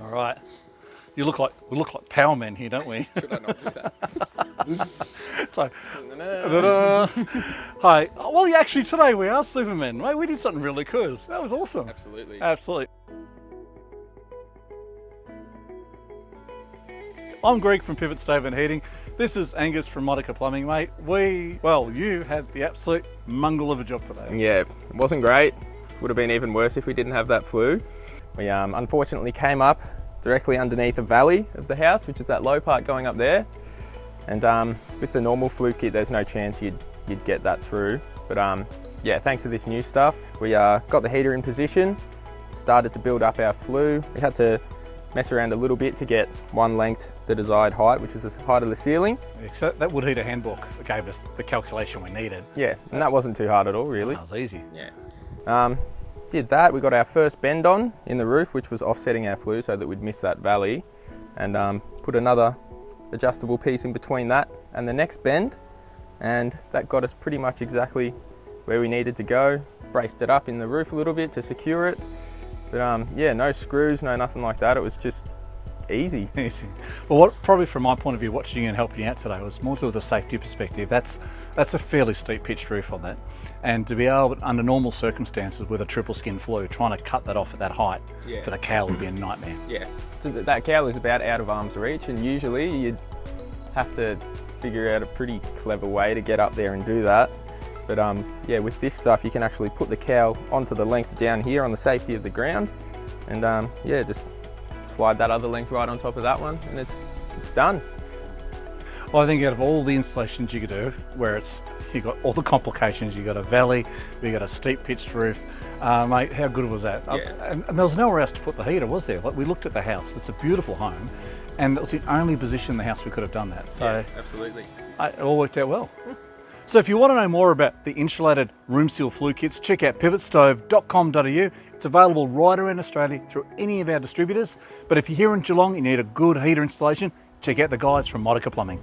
All right. We look like power men here, don't we? Should I not do that? So, hi. Well, yeah, actually, today we are Supermen, mate. We did something really cool. That was awesome. Absolutely. Absolutely. I'm Greg from Pivot Stove and Heating. This is Angus from Modica Plumbing, mate. You had the absolute mongrel of a job today. Yeah, it wasn't great. Would have been even worse if we didn't have that flue. We unfortunately came up directly underneath the valley of the house, which is that low part going up there. And with the normal flue kit, there's no chance you'd get that through. But yeah, thanks to this new stuff, we got the heater in position, started to build up our flue. We had to mess around a little bit to get one length the desired height, which is the height of the ceiling. So that wood heater handbook gave us the calculation we needed. Yeah, and that wasn't too hard at all, really. That was easy. Yeah. Did that. We got our first bend on in the roof, which was offsetting our flue so that we'd miss that valley, and put another adjustable piece in between that and the next bend, and that got us pretty much exactly where we needed to go. Braced it up in the roof a little bit to secure it, but yeah, no screws, no nothing like that. It was just easy. Easy. Well, what probably from my point of view, watching you and helping you out today, was more to the safety perspective. That's a fairly steep pitched roof on that, and to be able, under normal circumstances with a triple skin flue, trying to cut that off at that height for the cowl would be a nightmare. Yeah, so that cowl is about out of arm's reach, and usually you'd have to figure out a pretty clever way to get up there and do that. But yeah, with this stuff you can actually put the cowl onto the length down here on the safety of the ground, and yeah, just slide that other length right on top of that one, and it's done. Well, I think out of all the installations you could do, where you got all the complications, you got a valley, you got a steep pitched roof, mate, how good was that? Yeah. And there was nowhere else to put the heater, was there? Like, we looked at the house, it's a beautiful home, and it was the only position in the house we could have done that. So yeah, absolutely. It all worked out well. So if you want to know more about the insulated room seal flue kits, check out pivotstove.com.au. It's available right around Australia through any of our distributors. But if you're here in Geelong and you need a good heater installation, check out the guys from Modica Plumbing.